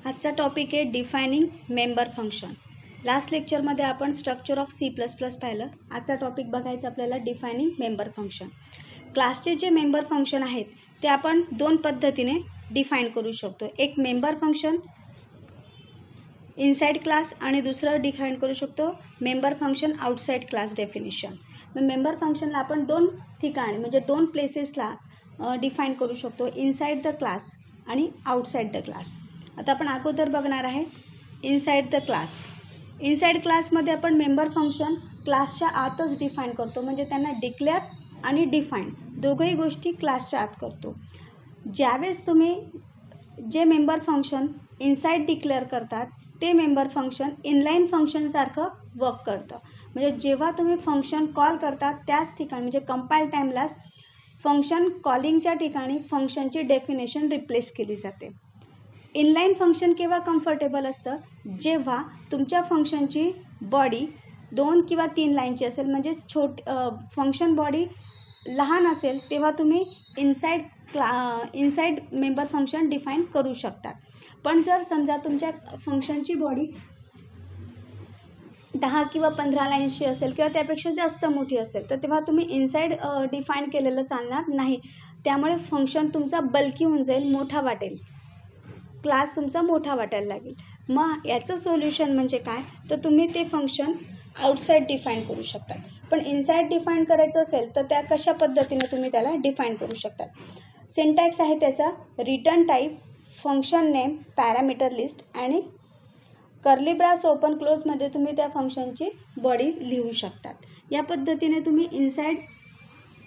आजचा टॉपिक आहे defining member function. Last लेक्चरमध्ये आपण स्ट्रक्चर ऑफ C++ पाहिलं. आजचा टॉपिक बघायचा आपल्याला डिफायनिंग मेंबर फंक्शन. क्लासचे जे मेंबर फंक्शन आहेत ते आपण दोन पद्धतीने डिफाइन करू शकतो. एक मेंबर फंक्शन इनसाइड क्लास आणि दुसरं डिफाइन करू शकतो member function outside class definition. Member फंक्शनला आपण दोन ठिकाणी म्हणजे दोन प्लेसेसला डिफाइन करू शकतो, इनसाइड द क्लास आणि आउटसाइड द क्लास. आता आपण अगोदर बघणार आहे इनसाइड द क्लास. इनसाइड क्लासमध्ये आपण मेंबर फंक्शन क्लासच्या आतच डिफाइन करतो, म्हणजे त्यांना डिक्लेअर आणि डिफाइन दोघंही गोष्टी क्लासच्या आत करतो. ज्यावेळेस तुम्ही जे मेंबर फंक्शन इनसाइड डिक्लेअर करतात ते मेंबर फंक्शन इनलाइन फंक्शनसारखं वर्क करतं. म्हणजे जेव्हा तुम्ही फंक्शन कॉल करतात त्याच ठिकाणी म्हणजे कंपाईल टाईमलाच फंक्शन कॉलिंगच्या ठिकाणी फंक्शनची डेफिनेशन रिप्लेस केली जाते. इनलाइन फंक्शन केव्हा कम्फर्टेबल असतं, जेव्हा तुमच्या फंक्शनची बॉडी 2 किंवा 3 लाईनची असेल, म्हणजे फंक्शन बॉडी लहान असेल तेव्हा तुम्ही इनसाइड मेंबर फंक्शन डिफाइन करू शकतात. पण जर समजा तुमच्या फंक्शनची बॉडी 10 किंवा 15 लाईन्सची असेल किंवा त्यापेक्षा जास्त मोठी असेल तर तेव्हा तुम्ही इनसाइड डिफाइन केलेलं चालणार नाही. त्यामुळे फंक्शन तुमचा बल्की होऊन जाईल, मोठा वाटेल, क्लास तुमचा मोठा वाटायला लागेल. मग याचं सोल्युशन म्हणजे काय, तर तुम्ही ते फंक्शन आउटसाइड डिफाइन करू शकता. पण इनसाइड डिफाइन करायचं असेल तर त्या कशा पद्धतीने तुम्ही त्याला डिफाइन करू शकता. सिंटॅक्स आहे त्याचा return type, function name, parameter list आणि कर्ली ब्रास ओपन क्लोजमध्ये तुम्ही त्या फंक्शनची बॉडी लिहू शकतात. या पद्धतीने तुम्ही इनसाइड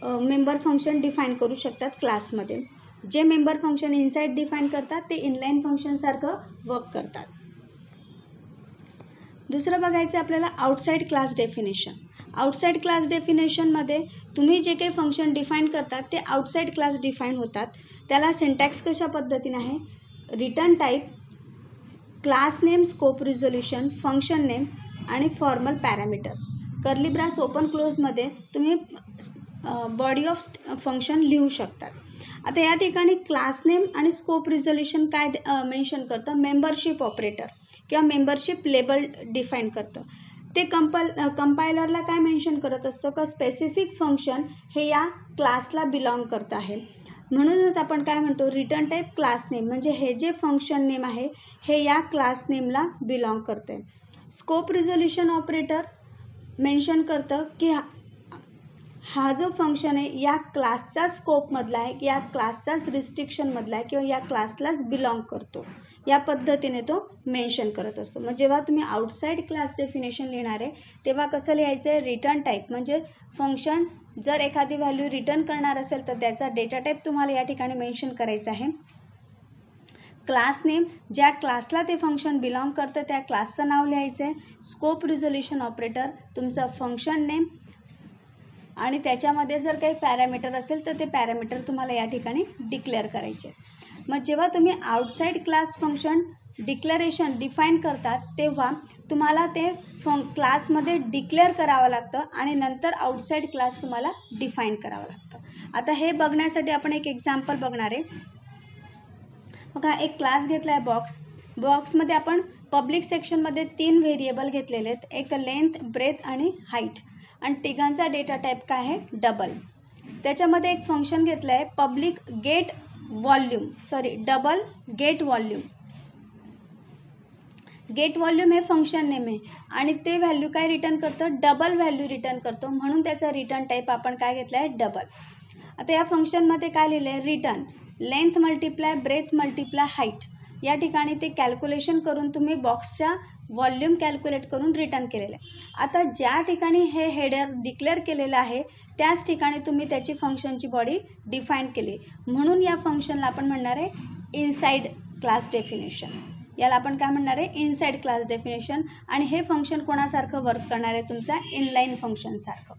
मेंबर फंक्शन डिफाइन करू शकतात क्लासमध्ये. जे मेंबर फंक्शन इनसाइड डिफाइन करतात ते इनलाइन फंक्शनसारखं वर्क करतात. दुसरं बघायचं आपल्याला outside class definition. Outside class डेफिनेशनमध्ये तुम्ही जे काही फंक्शन डिफाइन करतात ते आउटसाइड क्लास डिफाइन होतात. त्याला सिंटॅक्स कशा पद्धतीने आहे, return type, class name, scope resolution, function name आणि formal parameter. Curly brace open क्लोजमध्ये तुम्ही बॉडी ऑफ फंक्शन लिहू शकतात. आता या ठिकाणी क्लास नेम आणि स्कोप रिझोल्युशन काय मेन्शन करतं, मेंबरशिप ऑपरेटर किंवा मेंबरशिप लेबल डिफाइन करतं. ते कंपायलरला काय मेन्शन करत असतो का स्पेसिफिक फंक्शन हे या क्लासला बिलॉंग करत आहे. म्हणूनच आपण काय म्हणतो रिटर्न टाईप क्लास नेम, म्हणजे हे जे फंक्शन नेम आहे हे या क्लास नेमला बिलॉंग करते. स्कोप रिझोल्युशन ऑपरेटर मेन्शन करतं की हा जो फंक्शन आहे या क्लासचा स्कोपमधला आहे, या क्लासचाच रिस्ट्रिक्शनमधला आहे किंवा या क्लासलाच बिलॉंग करतो, या पद्धतीने तो मेन्शन करत असतो. मग जेव्हा तुम्ही आउटसाइड क्लास डेफिनेशन लिहिणार आहे तेव्हा कसं लिहायचं आहे, रिटर्न टाईप, म्हणजे फंक्शन जर एखादी व्हॅल्यू रिटर्न करणार असेल तर त्याचा डेटा टाईप तुम्हाला या ठिकाणी मेन्शन करायचा आहे. क्लास नेम, ज्या क्लासला ते फंक्शन बिलॉंग करतं त्या क्लासचं नाव लिहायचं आहे. स्कोप रिझोल्युशन ऑपरेटर तुमचं फंक्शन नेम आणि त्याच्यामध्ये जर काही पॅरामीटर असेल तर ते पॅरामीटर तुम्हाला या ठिकाणी डिक्लेअर करायचे. मग जेव्हा तुम्ही outside class function declaration define करतात तेव्हा तुम्हाला ते क्लासमध्ये डिक्लेअर करावं लागतं आणि नंतर आउटसाइड क्लास तुम्हाला डिफाइन करावं लागतं. आता हे बघण्यासाठी आपण एक एक्झाम्पल बघणार आहे. बघा, एक क्लास घेतला आहे बॉक्समध्ये आपण पब्लिक सेक्शनमध्ये 3 व्हेरिएबल घेतलेले आहेत, एक लेंथ, ब्रेथ आणि हाईट, आणि तिघांचा डेटा टाईप काय आहे, डबल. त्याच्यामध्ये एक फंक्शन घेतलं आहे public get double get volume. Get volume हे फंक्शन नेम आहे आणि ते व्हॅल्यू काय रिटर्न करतं, डबल व्हॅल्यू रिटर्न करतो, म्हणून त्याचा रिटर्न टाईप आपण काय घेतला आहे, डबल. आता या फंक्शनमध्ये काय लिहिलं आहे, return length multiply breadth multiply height. या ठिकाणी ते कॅल्क्युलेशन करून तुम्ही बॉक्सच्या व्हॉल्यूम कॅल्क्युलेट करून रिटर्न केलेलं आहे. आता ज्या ठिकाणी हे हेडर डिक्लेअर केलेलं आहे त्याच ठिकाणी तुम्ही त्याची फंक्शनची बॉडी डिफाइन केली, म्हणून या फंक्शनला आपण म्हणणार आहे इनसाइड क्लास डेफिनेशन. याला आपण काय म्हणणार आहे, इनसाइड क्लास डेफिनेशन. आणि हे फंक्शन कोणासारखं वर्क करणार आहे, तुमचा इनलाइन फंक्शनसारखं.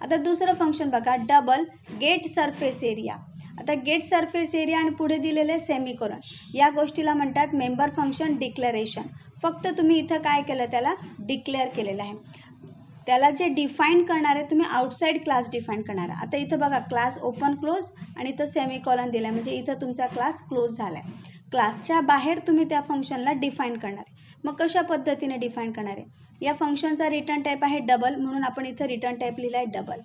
आता दुसरं फंक्शन बघा, डबल गेट सरफेस एरिया. आता गेट सरफेस एरिया आणि पुढे दिलेले सेमिकोलन, या गोष्टीला म्हणतात मेंबर फंक्शन डिक्लेरेशन. फक्त तुम्ही इथं काय केलं, त्याला डिक्लेअर केलेलं आहे. त्याला जे डिफाइन करणार आहे तुम्ही आउटसाइड क्लास डिफाइन करणार आहे. आता इथं बघा क्लास ओपन क्लोज आणि इथं सेमिकोलन दिला आहे, म्हणजे इथं तुमचा क्लास क्लोज झाला आहे. क्लासच्या बाहेर तुम्ही त्या फंक्शनला डिफाईन करणार आहे. मग कशा पद्धतीने डिफाईन करणार आहे? या फंक्शनचा रिटर्न टाईप आहे डबल, म्हणून आपण इथं रिटर्न टाईप लिहिला आहे डबल.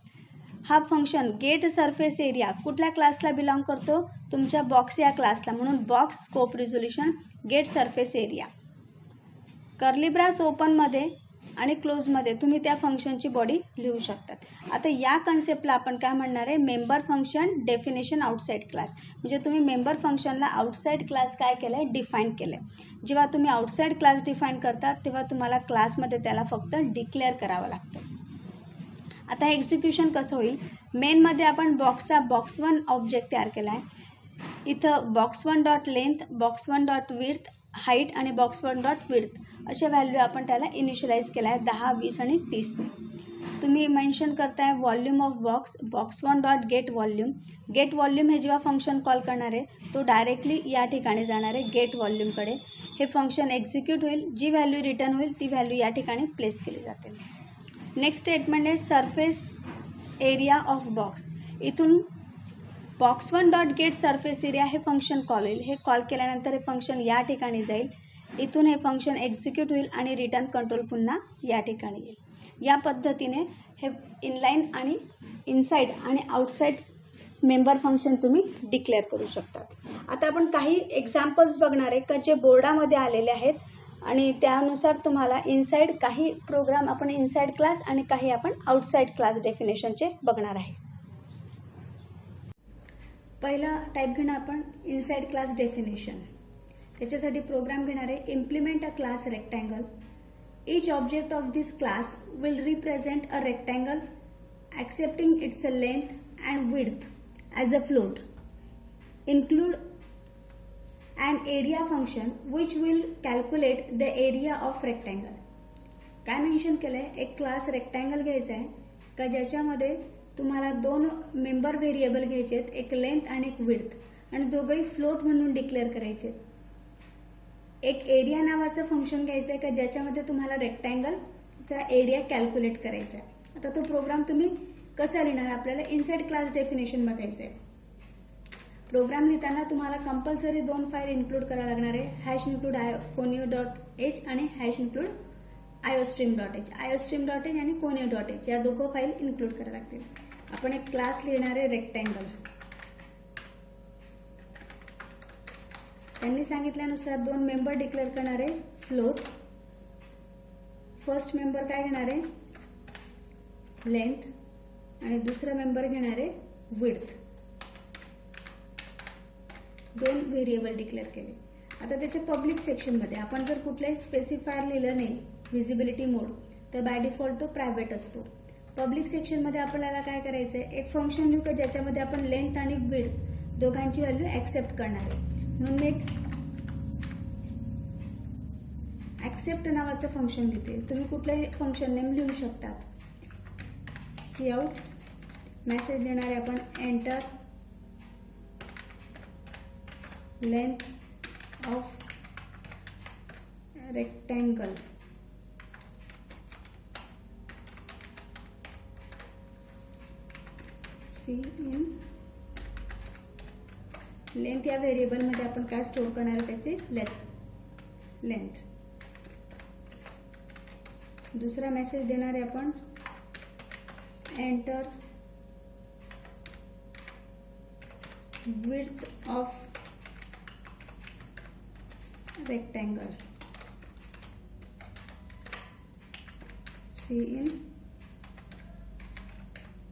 हा फंक्शन गेट सरफेस एरिया कुठल्या क्लासला बिलॉंग करतो? तुमच्या बॉक्स या क्लासला, म्हणून box scope resolution get surface area. Curly brace ओपनमध्ये आणि क्लोजमध्ये तुम्ही त्या फंक्शनची बॉडी लिहू शकतात. आता या कन्सेप्टला आपण काय म्हणणार आहे? Member function definition outside class. म्हणजे तुम्ही मेंबर फंक्शनला आउटसाईड क्लास काय केलं आहे? डिफाईन केलं आहे. जेव्हा तुम्ही आउटसाईड क्लास डिफाईन करता तेव्हा तुम्हाला क्लासमध्ये त्याला फक्त डिक्लेअर करावं लागतं. आता हे एक्झिक्युशन कसं होईल? मेनमध्ये आपण बॉक्स 1 ऑब्जेक्ट तयार केला आहे. इथं box 1 dot length, box 1 dot width, height आणि बॉक्स 1 डॉट विड्थ अशा व्हॅल्यू आपण त्याला इनिशियलाइज केला आहे 10, 20 आणि 30 ने. तुम्ही मेन्शन करताय volume of box 1 dot get volume. Get volume हे जेव्हा फंक्शन कॉल करणार आहे तो डायरेक्टली या ठिकाणी जाणार आहे गेट व्हॉल्यूमकडे. हे फंक्शन एक्झिक्यूट होईल, जी व्हॅल्यू रिटर्न होईल ती व्हॅल्यू या ठिकाणी प्लेस केली जाते. नेक्स्ट स्टेटमेंट आहे सरफेस एरिया ऑफ बॉक्स. इथून box 1 dot gate surface area हे फंक्शन कॉल होईल. हे कॉल केल्यानंतर हे फंक्शन या ठिकाणी जाईल. इथून हे फंक्शन एक्झिक्यूट होईल आणि रिटर्न कंट्रोल पुन्हा या ठिकाणी येईल. या पद्धतीने हे इनलाईन आणि इनसाईड आणि आउटसाईड मेंबर फंक्शन तुम्ही डिक्लेअर करू शकता. आता आपण काही एक्झाम्पल्स बघणार आहे का जे बोर्डामध्ये आलेले आहेत आणि त्यानुसार तुम्हाला इनसाईड काही प्रोग्राम आपण इनसाईड क्लास आणि काही आपण आउटसाईड क्लास डेफिनेशनचे बघणार आहे. पहिला टाईप घेणार आपण इनसाईड क्लास डेफिनेशन. त्याच्यासाठी प्रोग्राम घेणार आहे implement a class rectangle. Each object of this class will represent a rectangle accepting its length and width as a float. Include an area function which will calculate the area of rectangle. काय mention केलंय? एक class rectangle घ्यायचा आहे का ज्याच्यामध्ये तुम्हाला दोन member variable घ्यायचे आहेत, एक लेंथ आणि एक विड्थ, आणि दोघंही फ्लोट म्हणून डिक्लेअर करायचे. एक एरिया नावाचं फंक्शन घ्यायचं आहे का ज्याच्यामध्ये तुम्हाला रेक्टँगलचा एरिया कॅल्क्युलेट करायचा आहे. आता तो प्रोग्राम तुम्ही कसा लिहिणार? आपल्याला इनसाइड क्लास डेफिनेशन बघायचं आहे. प्रोग्राम लिहिताना तुम्हाला कंपल्सरी 2 फाईल इन्क्लूड करावं लागणार आहे, #conio.h आणि #iostream.h. iostream.h आणि conio.h या दोघं फाईल इन्क्लूड करावं लागतील. आपण एक क्लास लिहिणार आहे रेक्टँगल. त्यांनी सांगितल्यानुसार 2 मेंबर डिक्लेअर करणार आहे फ्लोट. फर्स्ट मेंबर काय घेणार आहे? लेंथ, आणि दुसरा मेंबर घेणार आहे विड्थ. 2 व्हेरिएबल डिक्लेअर केले. आता त्याच्या पब्लिक सेक्शनमध्ये आपण जर कुठलाही स्पेसिफायर लिहिलं नाही विजिबिलिटी मोड तर बाय डिफॉल्ट तो प्रायव्हेट असतो. पब्लिक सेक्शनमध्ये आपल्याला काय करायचंय? एक फंक्शन लिहू का ज्याच्यामध्ये आपण लेंथ आणि विड्थ दोघांची व्हॅल्यू ऍक्सेप्ट करणार आहे. म्हणून एक ऍक्सेप्ट नावाचं फंक्शन लिहिते. तुम्ही कुठलंही फंक्शन नेम लिहू शकतात. काउट मेसेज देणार आहे आपण enter length of rectangle. In length या व्हेरिएबल मध्ये आपण काय स्टोअर करणार आहे? त्याची लेंथ. दुसरा मेसेज देणार आहे आपण enter width of rectangle. In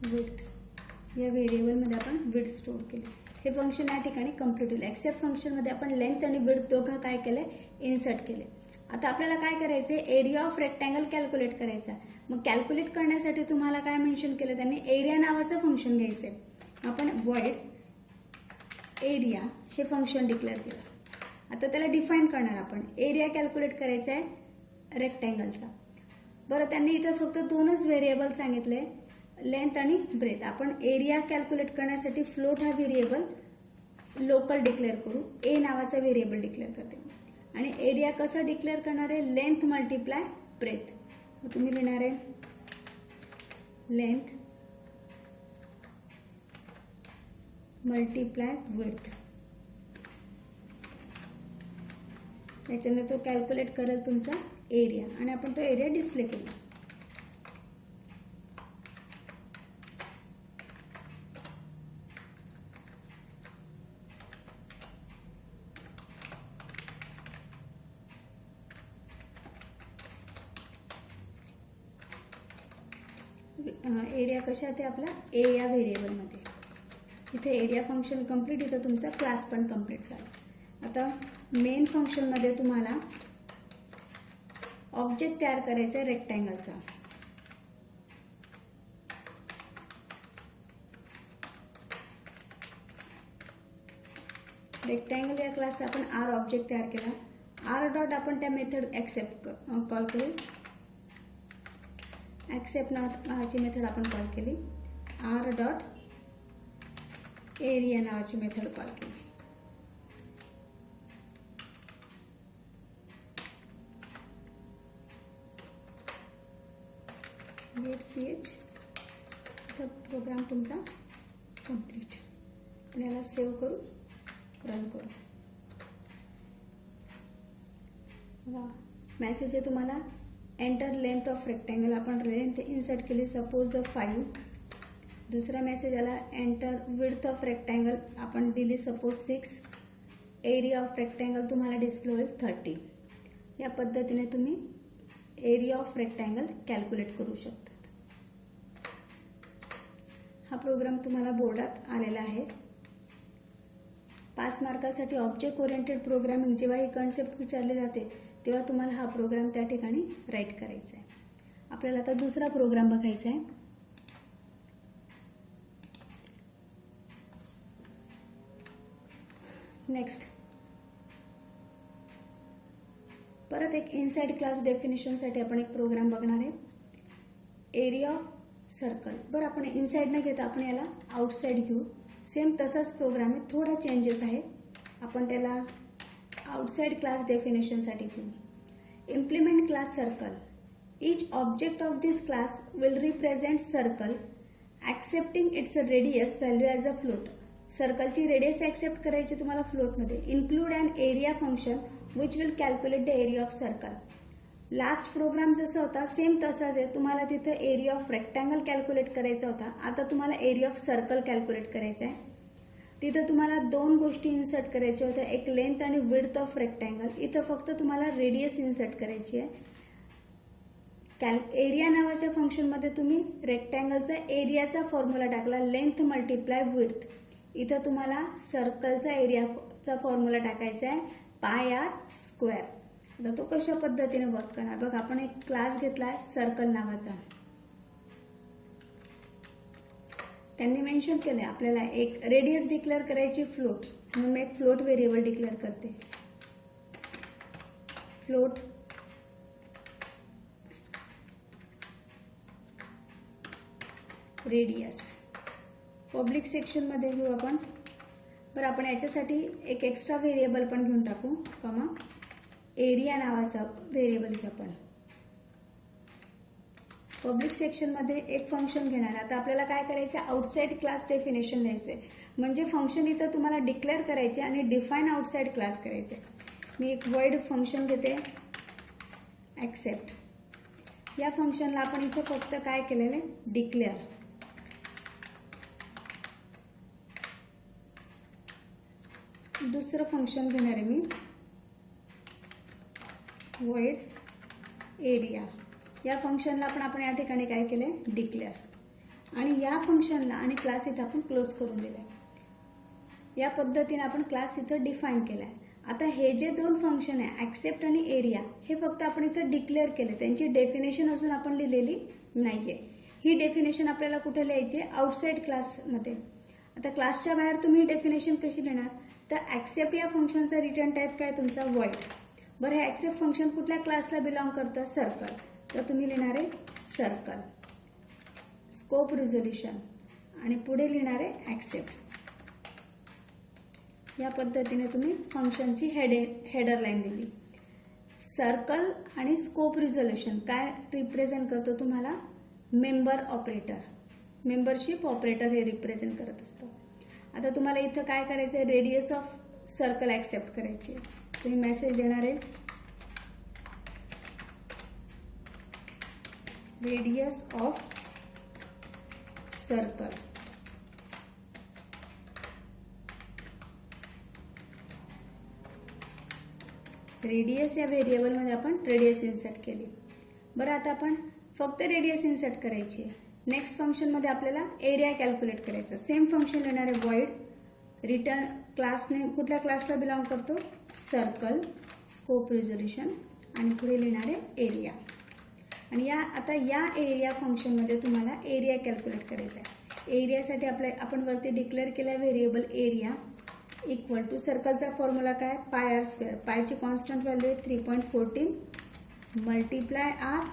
width या व्हेरिएबल मध्ये आपण विड्थ स्टोअर केले. हे फंक्शन या ठिकाणी कंप्लीट होईल. एक्सेप्ट फंक्शन मध्ये आपण लेंथ आणि विड्थ दोघं काय केलंय? इन्सर्ट केले. आता आपल्याला काय करायचंय? एरिया ऑफ रेक्टँगल कॅल्क्युलेट करायचा. मग कॅल्क्युलेट करण्यासाठी तुम्हाला काय मेन्शन केलं त्यांनी? एरिया नावाचं फंक्शन घ्यायचंय. आपण वॉइड एरिया हे फंक्शन डिक्लेअर केलं. आता त्याला डिफाईन करणार आपण. एरिया कॅल्क्युलेट करायचा आहे रेक्टँगलचा. बरं, त्यांनी इथं फक्त 2च व्हेरिएबल सांगितले, लेंथ आणि ब्रेथ. आपण एरिया कॅल्क्युलेट करण्यासाठी फ्लोट हा व्हेरिएबल लोकल डिक्लेअर करू. ए नावाचा व्हेरिएबल डिक्लेअर करते. आणि एरिया कसा डिक्लेअर करणार आहे? Length multiply breadth. तुम्ही लिहिणार आहे लेंथ मल्टिप्लाय विड्थ. त्याच्याने तो कॅल्क्युलेट करेल तुमचा एरिया आणि आपण तो एरिया डिस्प्ले करू. एरिया कशात आहे आपला ए या व्हेरिएबलमध्ये. इथे एरिया फंक्शन कंप्लीट, इथं तुमचा क्लास पण कंप्लीट झाला. आता मेन फंक्शनमध्ये तुम्हाला ऑब्जेक्ट तयार करायचा आहे रेक्टँगलचा. रेक्टँगल या क्लासचा आपण आर ऑब्जेक्ट तयार केला. आर डॉट आपण त्या मेथड ॲक्सेप्ट कॉल करू. ॲक्सेप्ट नावाची मेथड आपण कॉल केली. आर डॉट एरिया नावाची मेथड कॉल केली. वेट ch प्रोग्राम तुमचा कंप्लीट. आणि याला सेव्ह करू, रन करू. मेसेज आहे तुम्हाला एंटर लेंथ ऑफ रेक्टँगल. आपण लेंथ इन्सर्ट केली सपोज द 5. दुसरा मेसेज आला एंटर विड्थ ऑफ रेक्टँगल. आपण दिली सपोज 6. एरिया ऑफ रेक्टँगल तुम्हाला डिस्प्ले होईल 30. या पद्धतीने तुम्ही एरिया ऑफ रेक्टँगल कॅल्क्युलेट करू शकता. हा प्रोग्राम तुम्हाला बोर्डात आलेला आहे. 5 मार्कासाठी ऑब्जेक्ट ओरिएंटेड प्रोग्रामिंग जेव्हा ही कन्सेप्ट विचारली जाते तेव्हा तुम्हाला हा प्रोग्राम त्या ठिकाणी राईट करायचा आहे. आपल्याला आता दुसरा प्रोग्राम बघायचा आहे. नेक्स्ट परत एक इनसाइड क्लास डेफिनेशनसाठी आपण एक प्रोग्राम बघणार आहे. Area of circle. बरं आपण इनसाइड न घेता आपण याला आउटसाइड घेऊ. सेम तसाच प्रोग्राम आहे, थोडा चेंजेस आहे. आपण त्याला आउटसाइड क्लास डेफिनेशनसाठी घेऊ. Implement class circle. Each object of this class will represent circle accepting its radius value as a float. सर्कलची रेडियस ऍक्सेप्ट करायची तुम्हाला फ्लोटमध्ये. Include and area function which will calculate the area of circle. Last program जसा होता same तसाच आहे. तुम्हाला तिथे एरिया ऑफ रेक्टँगल कॅल्क्युलेट करायचा होता. आता तुम्हाला एरिया ऑफ सर्कल कॅल्क्युलेट करायचा आहे. तिथं तुम्हाला 2 गोष्टी इन्सर्ट करायच्या होत्या, एक लेंथ आणि विड्थ ऑफ रेक्टँगल. इथं फक्त तुम्हाला रेडियस इन्सर्ट करायची आहे. एरिया नावाच्या फंक्शनमध्ये तुम्ही रेक्टँगलचा एरियाचा फॉर्म्युला टाकला, लेंथ मल्टिप्लाय विड्थ. इथं तुम्हाला सर्कलचा एरियाचा फॉर्म्युला टाकायचा आहे पाय आर स्क्वेअर. आता तो कशा पद्धतीने वर्क करणार बघ. आपण एक क्लास घेतलाय सर्कल नावाचा. त्यांनी मेन्शन केलंय आपल्याला एक रेडियस डिक्लेअर करायची फ्लोट, म्हणून मी एक फ्लोट व्हेरिएबल डिक्लेअर करते. Float radius. पब्लिक सेक्शन मध्ये घेऊ आपण. बरं आपण याच्यासाठी एक एक्स्ट्रा व्हेरिएबल पण घेऊन टाकू, कॉमा एरिया नावाचा व्हेरिएबल घेऊ आपण. पब्लिक सेक्शन मध्ये एक फंक्शन घेणार. आता आपल्याला काय करायचं, आउटसाइड क्लास डेफिनेशन द्यायचे. म्हणजे फंक्शन इथं तुम्हाला डिक्लेअर करायचे आणि डिफाईन आउटसाइड क्लास करायचे. मी एक वॉइड फंक्शन घेते ऍक्सेप्ट. या फंक्शनला आपण इथं फक्त काय केलेलं आहे, डिक्लेअर. दुसरं फंक्शन घेणार आहे मी वॉइड एरिया. या फंक्शनला आपण या ठिकाणी काय केलंय, डिक्लेअर. आणि या फंक्शनला आणि क्लास इथं आपण क्लोज करून दिलाय. या पद्धतीने आपण क्लास इथं डिफाईन केलाय. आता हे जे 2 फंक्शन आहे ऍक्सेप्ट आणि एरिया, हे फक्त आपण इथं डिक्लेअर केले. त्यांची डेफिनेशन अजून आपण लिहिलेली नाहीये. ही डेफिनेशन आपल्याला कुठे लिहायची, आउटसाइड क्लासमध्ये. आता क्लासच्या बाहेर तुम्ही डेफिनेशन कशी लिहिणार, तर ऍक्सेप्ट या फंक्शनचा रिटर्न टाईप काय तुमचा वॉइड. बरं हे ऍक्सेप्ट फंक्शन कुठल्या क्लासला बिलॉंग करतं, सर्कल. तर तुम्ही लिहिणार आहे सर्कल स्कोप रिझोल्युशन आणि पुढे लिहिणार आहे ऍक्सेप्ट. या पद्धतीने तुम्ही फंक्शनची हेडर लाईन दिली. सर्कल आणि स्कोप रिझोल्युशन काय रिप्रेझेंट करतो तुम्हाला, मेंबर ऑपरेटर, मेंबरशिप ऑपरेटर हे रिप्रेझेंट करत असतं. आता तुम्हाला इथं काय करायचंय, रेडियस ऑफ सर्कल ऍक्सेप्ट करायची. तुम्ही मेसेज देणार आहे रेडियस ऑफ सर्कल. रेडियस या व्हेरिएबलमध्ये आपण रेडियस इन्सर्ट केली. बरं, आता आपण फक्त रेडियस इन्सर्ट करायची आहे. नेक्स्ट फंक्शनमध्ये आपल्याला एरिया कॅल्क्युलेट करायचा. सेम फंक्शन येणार आहे व्हॉइड रिटर्न क्लासने कुठल्या क्लासला बिलॉंग करतो सर्कल स्कोप रिझोल्युशन आणि पुढे लिहिणार आहे एरिया. आणि आता या एरिया फंक्शनमध्ये तुम्हाला एरिया कॅल्क्युलेट करायचा आहे. एरियासाठी आपण वरती डिक्लेअर केला व्हेरिएबल एरिया इक्वल टू सर्कलचा फॉर्म्युला काय पाय आर स्क्वेअर. पायची कॉन्स्टंट व्हॅल्यू आहे 3.14 मल्टिप्लाय आर.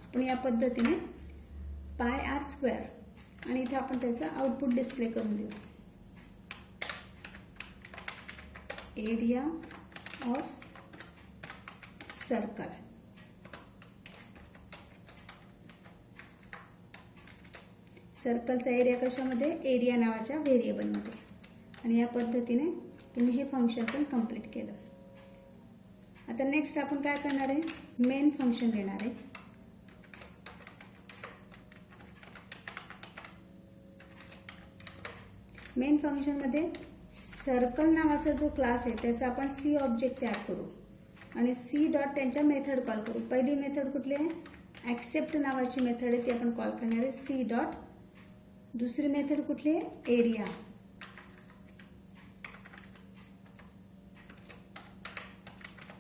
आपण या पद्धतीने पाय आर स्क्वेअर आणि इथे आपण त्याचं आउटपुट डिस्प्ले करून देऊ. Area of circle. सर्कलचा एरिया कशामध्ये एरिया नावाच्या व्हेरिएबलमध्ये. आणि या पद्धतीने तुम्ही हे फंक्शन पण कंप्लीट केलं. आता नेक्स्ट आपण काय करणार आहे मेन फंक्शन देणार आहे. मेन फंक्शनमध्ये सर्कल नावाचा जो क्लास आहे त्याचा आपण सी ऑब्जेक्ट तयार करू आणि सी डॉट त्यांच्या मेथड कॉल करू. पहिली मेथड कुठली आहे ॲक्सेप्ट नावाची मेथड आहे ती आपण कॉल करणार आहे सी डॉट. दुसरी मेथड कुठली आहे एरिया.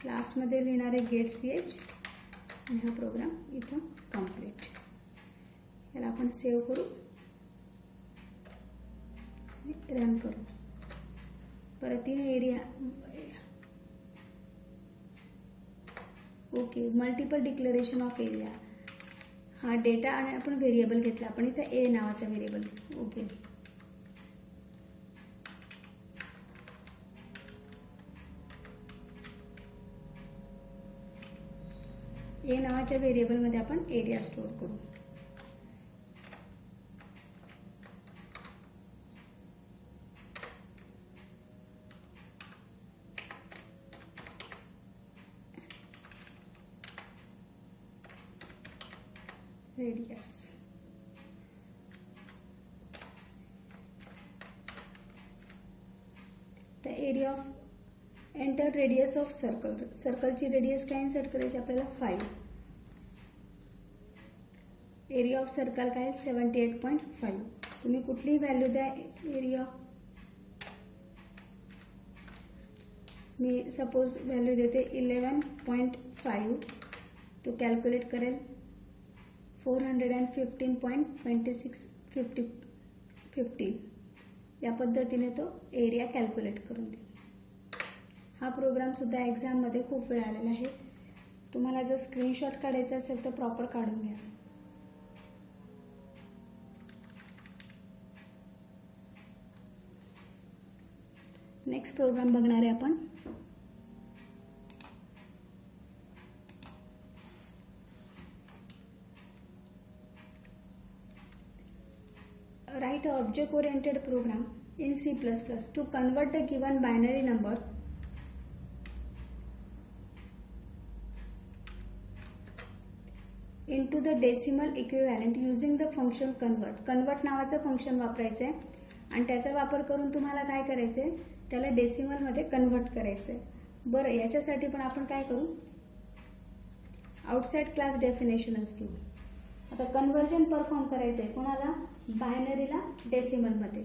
लास्टमध्ये लिहिणार आहे गेट सी एच आणि हा प्रोग्राम इथं कंप्लीट. याला आपण सेव्ह करू रन करू. परत area okay. Multiple declaration of area हा डेटा आणि आपण व्हेरिएबल घेतला. आपण इथं ए नावाचा व्हेरिएबल ओके. ए नावाच्या व्हेरिएबलमध्ये आपण एरिया स्टोअर करू. Radius the area of enter radius of circle. सर्कलची रेडियस काय इन्सर्ट करायची आपल्याला 5. एरिया ऑफ सर्कल काय 78.5. तुम्ही कुठलीही व्हॅल्यू द्या एरिया. मी सपोज व्हॅल्यू देते 11.5. तो कॅल्क्युलेट करेल 415.2615 या पद्धतीने तो एरिया कॅल्क्युलेट करून देईल. हा प्रोग्राम सुद्धा एक्झाममध्ये खूप वेळ आलेला आहे. तुम्हाला जर स्क्रीनशॉट काढायचा असेल तर प्रॉपर काढून घ्या. नेक्स्ट प्रोग्राम बघणार आहे आपण. Write an object-oriented program in C++ to convert the given binary number into the decimal equivalent using the function convert. convert नावाचं फंक्शन वापरायचं आहे आणि त्याचा वापर करून तुम्हाला काय करायचं आहे त्याला डेसिमलमध्ये कन्व्हर्ट करायचं आहे. बरं, याच्यासाठी पण आपण काय करू आउटसाइड क्लास डेफिनेशनच घेऊ. आता कन्व्हर्जन परफॉर्म करायचं आहे कोणाला बायनरीला डेसिमलमध्ये.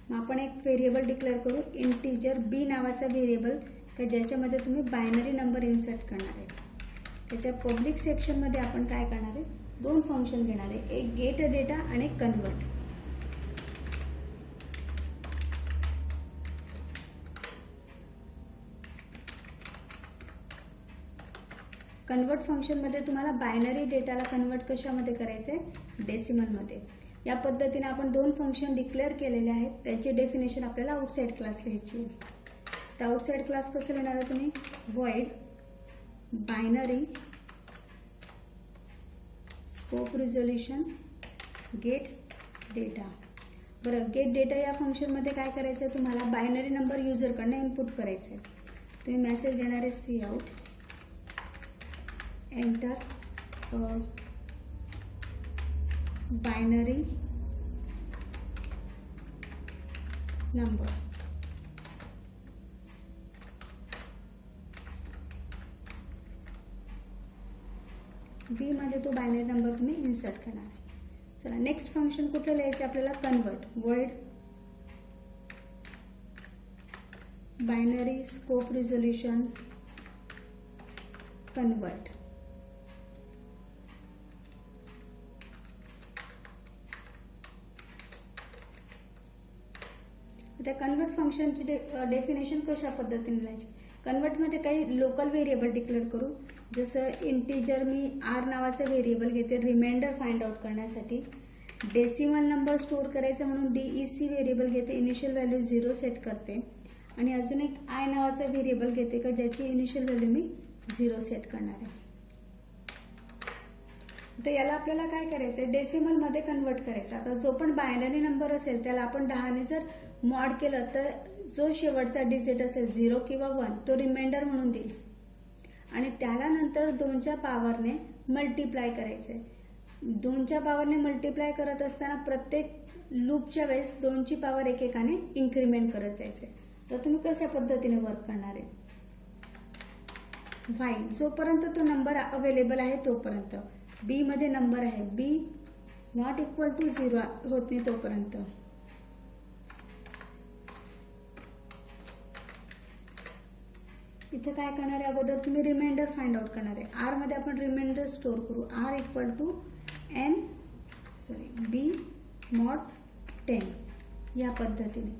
मग आपण एक व्हेरिएबल डिक्लेअर करू इंटिजर बी नावाचा व्हेरिएबल का ज्याच्यामध्ये तुम्ही बायनरी नंबर इन्सर्ट करणार आहे. त्याच्या पब्लिक सेक्शनमध्ये आपण काय करणार आहे 2 फंक्शन घेणार आहे एक गेट डेटा आणि एक कन्वर्ट. कन्वर्ट फंक्शनमध्ये तुम्हाला बायनरी डेटाला कन्वर्ट कशामध्ये करायचं आहे डेसिमलमध्ये. या पद्धतीने आपण 2 फंक्शन डिक्लेअर केलेले आहेत. त्याची डेफिनेशन आपल्याला आउटसाइड क्लास लिहायची आहे. तर आउटसाइड क्लास कसं लिहिणार आहे तुम्ही void binary scope resolution gate data. बरं, गेट डेटा या फंक्शनमध्ये काय करायचं आहे तुम्हाला, बायनरी नंबर युजरकडनं इनपुट करायचं आहे. तुम्ही मेसेज देणार आहे C out enter binary number. B मध्ये तो बायनरी नंबर तुम्ही इन्सर्ट करणार आहे. चला नेक्स्ट फंक्शन कुठलं लिहायचं आपल्याला, convert. Word binary scope resolution convert. त्या कन्वर्ट फंक्शनची डेफिनेशन कशा पद्धतीने लिहायची. कन्वर्टमध्ये काही लोकल व्हेरिएबल डिक्लेअर करू. जसं इंटिजर मी आर नावाचं व्हेरिएबल घेते रिमाइंडर फाइंड आउट करण्यासाठी. डेसिमल नंबर स्टोअर करायचा म्हणून DEC व्हेरिएबल घेते, इनिशियल व्हॅल्यू 0 सेट करते. आणि अजून एक आय नावाचा व्हेरिएबल घेते का ज्याची इनिशियल व्हॅल्यू मी 0 सेट करणार आहे. तर याला आपल्याला काय करायचं आहे, डेसिमलमध्ये कन्वर्ट करायचं. आता जो पण बायनरी नंबर असेल त्याला आपण 10 ने जर मॉड केलं तर जो शेवटचा डिजिट असेल 0 किंवा 1 तो रिमाइंडर म्हणून देईल. आणि त्याला नंतर 2च्या पॉवरने मल्टिप्लाय करायचं आहे. 2च्या पॉवरने मल्टिप्लाय करत असताना प्रत्येक लूपच्या वेळेस 2ची पॉवर एकेकाने इन्क्रीमेंट करत जायचे. तर तुम्ही कशा पद्धतीने वर्क करणार आहे, व्हाईल जोपर्यंत तो नंबर अवेलेबल आहे तोपर्यंत. बी मध्ये नंबर आहे, बी नॉट इक्वल टू 0 होत नाही तोपर्यंत. इथे काय करणार आहे, अगोदर तुम्ही रिमाइंडर फाइंड आउट करणार आहे. आर मध्ये आपण रिमाइंडर स्टोअर करू. R equal to B mod 10 या पद्धतीने.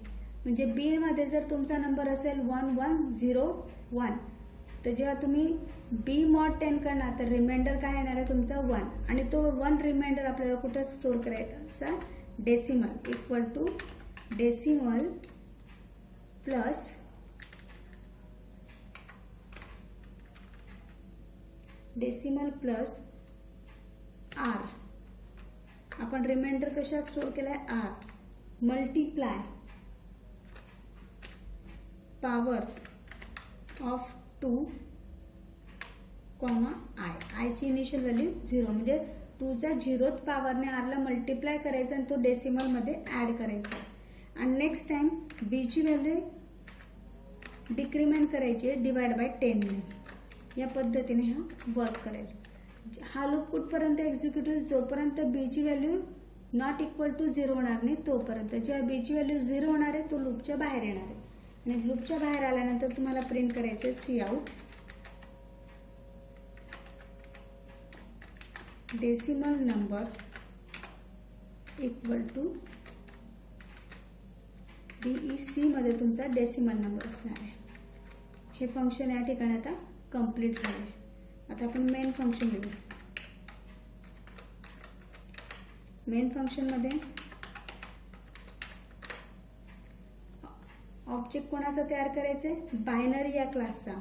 म्हणजे बी मध्ये जर तुमचा नंबर असेल 1101 तर जेव्हा तुम्ही बी मॉड 10 करणार तर रिमाइंडर काय येणार आहे तुमचा 1. आणि तो 1 रिमाइंडर आपल्याला कुठे स्टोअर करायचा, decimal equal to decimal plus decimal plus R. आपण रिमाइंडर कशा स्टोअर केलाय, R multiply power of 2 comma I. आयची इनिशियल व्हॅल्यू 0 म्हणजे 2च्या 0th पॉवरने आरला मल्टिप्लाय करायचं आणि तो डेसिमल मध्ये ऍड करायचा. आणि नेक्स्ट टाइम बीची व्हॅल्यू डिक्रीमेंट करायची डिवाइड बाय 10 ने. या पद्धतीने हा वर्क करेल. हा लूप कुठपर्यंत एक्झिक्यूट होईल, जोपर्यंत बीची व्हॅल्यू नॉट इक्वल टू 0 होणार नाही तोपर्यंत. जेव्हा बीची व्हॅल्यू 0 होणार आहे तो लूपच्या बाहेर येणार आहे. आणि लूपच्या बाहेर आल्यानंतर तुम्हाला प्रिंट करायचे C out decimal number equal to DEC मध्ये तुमचा डेसिमल नंबर असणार आहे. हे फंक्शन या ठिकाणी आता कंप्लीट झाले. आता आपण मेन फंक्शन घेऊ. मेन फंक्शन मध्ये ऑब्जेक्ट कोणाचा तयार करायचे, बायनरी या क्लासचा.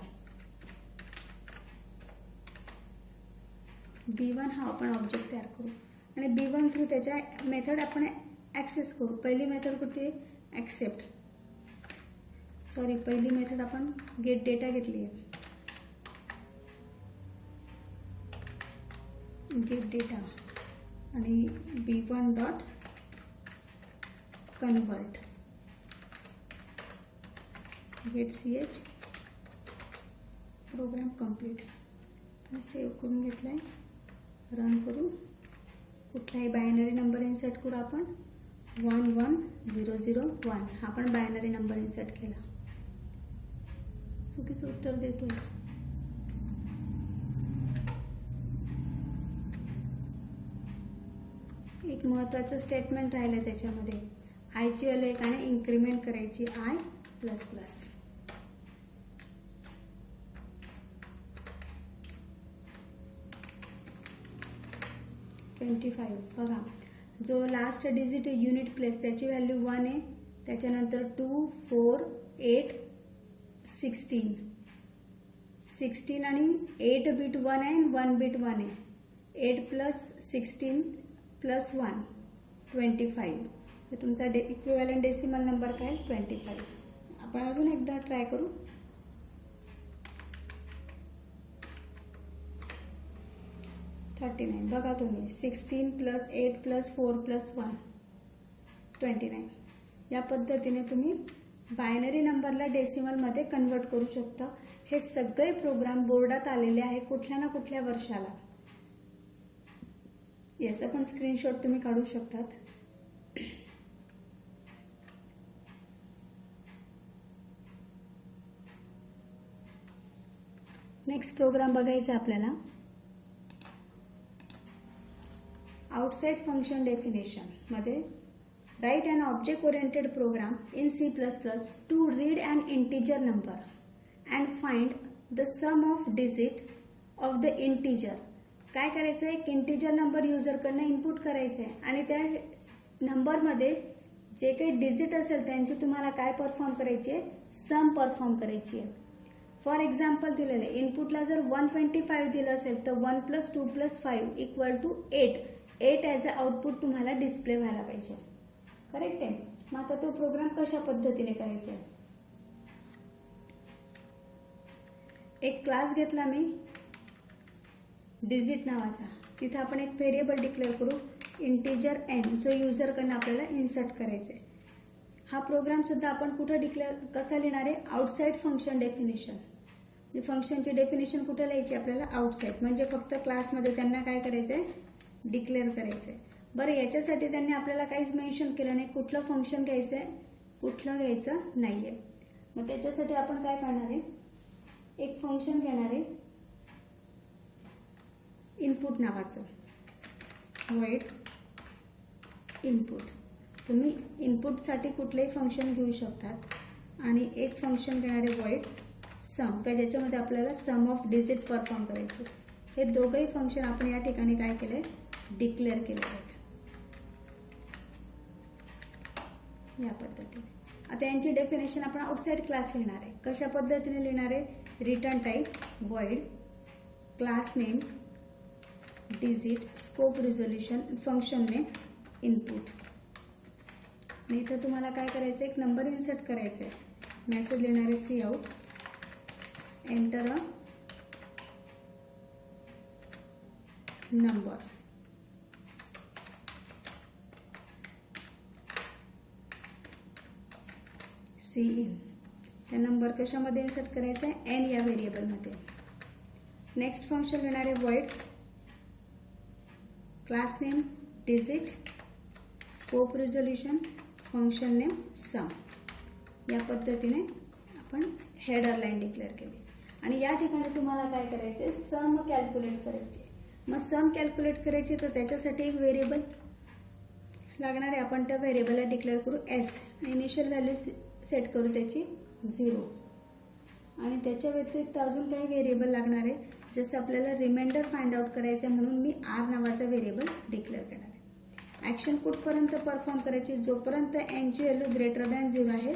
B1 हा आपण ऑब्जेक्ट तयार करू आणि B1 थ्रू त्याच्या मेथड आपण ऍक्सेस करू. पहिली मेथड कुठली, ऍक्सेप्ट. पहिली मेथड आपण गेट डेटा घेतली आहे. गेट डेटा आणि B1 dot convert get CH. Program complete. Save करून घेतलाय, रन करू. कुठलाही बायनरी नंबर इन्सर्ट करू आपण. 11001 हा पण बायनरी नंबर इन्सर्ट केला. चुकीचं उत्तर देतोय. एक महत्त्वाचं स्टेटमेंट राहिलं त्याच्यामध्ये, आयची व्हॅल्यू एकाने इन्क्रीमेंट करायची I++. 25 बघा, जो लास्ट डिजिट युनिट प्लेस त्याची व्हॅल्यू 1 आहे. त्याच्यानंतर 2, 4, 8, 16 आणि 8 बिट 1 आहे आणि 1 बिट 1 आहे. 8 + 16 + 1 25. तर तुमचा इक्विव्हॅलेंट डेसिमल नंबर काय 25. आपण अजून एकदा ट्राय करू. 39. बघा तुम्ही 16 + 8 + 4 + 1 29. या पद्धतीने तुम्ही बायनरी नंबरला डेसिमलमध्ये कन्वर्ट करू शकता. हे सगळे प्रोग्राम बोर्डात आलेले आहे कुठल्या ना कुठल्या वर्षाला. याचा पण स्क्रीनशॉट तुम्ही काढू शकतात. नेक्स्ट प्रोग्राम बघायचा आपल्याला. आउटसाइड फंक्शन डेफिनेशन मध्ये write an object oriented program in C++ to read an integer number and find the sum of digit of the integer. काय करायचं आहे, एक इंटिजर नंबर युजरकडनं इनपुट करायचं आहे आणि त्या नंबरमध्ये जे काही डिजिट असेल त्यांची तुम्हाला काय परफॉर्म करायची आहे, सम परफॉर्म करायची आहे. फॉर एक्झाम्पल दिलेलं आहे, इनपुटला जर 125 दिलं असेल तर 1 + 2 + 5 = 8. 8 ॲज अ आउटपुट तुम्हाला डिस्प्ले व्हायला पाहिजे. करेक्ट आहे. मग आता तो प्रोग्राम कशा पद्धतीने करायचा आहे. एक क्लास घेतला मी डिजिट नावाचा. तिथे आपण एक व्हेरिएबल डिक्लेअर करू इंटिजर n, जो युजरकडनं आपल्याला इन्सर्ट करायचा आहे. हा प्रोग्राम सुद्धा आपण कुठे डिक्लेअर कसा लिहिणार आहे, आउटसाइड फंक्शन डेफिनेशन. फंक्शनची डेफिनेशन कुठे लिहायची आपल्याला, आउटसाइड. म्हणजे फक्त क्लासमध्ये त्यांना काय करायचं आहे, डिक्लेअर करायचं आहे. बरं, याच्यासाठी त्यांनी आपल्याला काहीच मेन्शन केलं नाही कुठलं फंक्शन घ्यायचं आहे कुठलं घ्यायचं नाही आहे. मग त्याच्यासाठी आपण काय करणार आहे, एक फंक्शन घेणार आहे इनपुट नावाचं, void इनपुट. तुम्ही इनपुटसाठी कुठलंही फंक्शन घेऊ शकतात आणि एक फंक्शन घेणार आहे void सम, का ज्याच्यामध्ये आपल्याला सम ऑफ डिजिट परफॉर्म करायचे. हे दोघंही फंक्शन आपण या ठिकाणी काय केलंय, डिक्लेअर केले आहेत या पद्धतीने. आता यांची डेफिनेशन आपण आउटसाइड क्लास लिहिणार आहे. कशा पद्धतीने लिहिणार आहे, return type void class name digit scope resolution function name input. आणि इथं तुम्हाला काय करायचं, एक नंबर इन्सर्ट करायचा आहे. मेसेज लिहिणार आहे C out enter a number. C in. त्या नंबर कशामध्ये इन्सर्ट करायचा आहे, एन या व्हेरिएबलमध्ये. नेक्स्ट फंक्शन लिहिणार आहे void class name digit scope resolution function name sum. या पद्धतीने आपण हेडर लाईन डिक्लेअर केली. आणि या ठिकाणी तुम्हाला काय करायचे, सम कॅल्क्युलेट करायचे. मग सम कॅल्क्युलेट करायची तर त्याच्यासाठी एक व्हेरिएबल लागणार आहे. आपण त्या व्हेरिएबलला डिक्लेअर करू एस. इनिशियल व्हॅल्यू सेट करू त्याची 0. आणि त्याच्या व्यतिरिक्त अजून काही व्हेरिएबल लागणार आहे. जसं आपल्याला रिमाइंडर फाइंड आउट करायचं म्हणून मी आर नावाचा व्हेरिएबल डिक्लेअर करणार आहे. ॲक्शन कुठपर्यंत परफॉर्म करायची, जोपर्यंत एनची व्हॅल्यू >0 आहे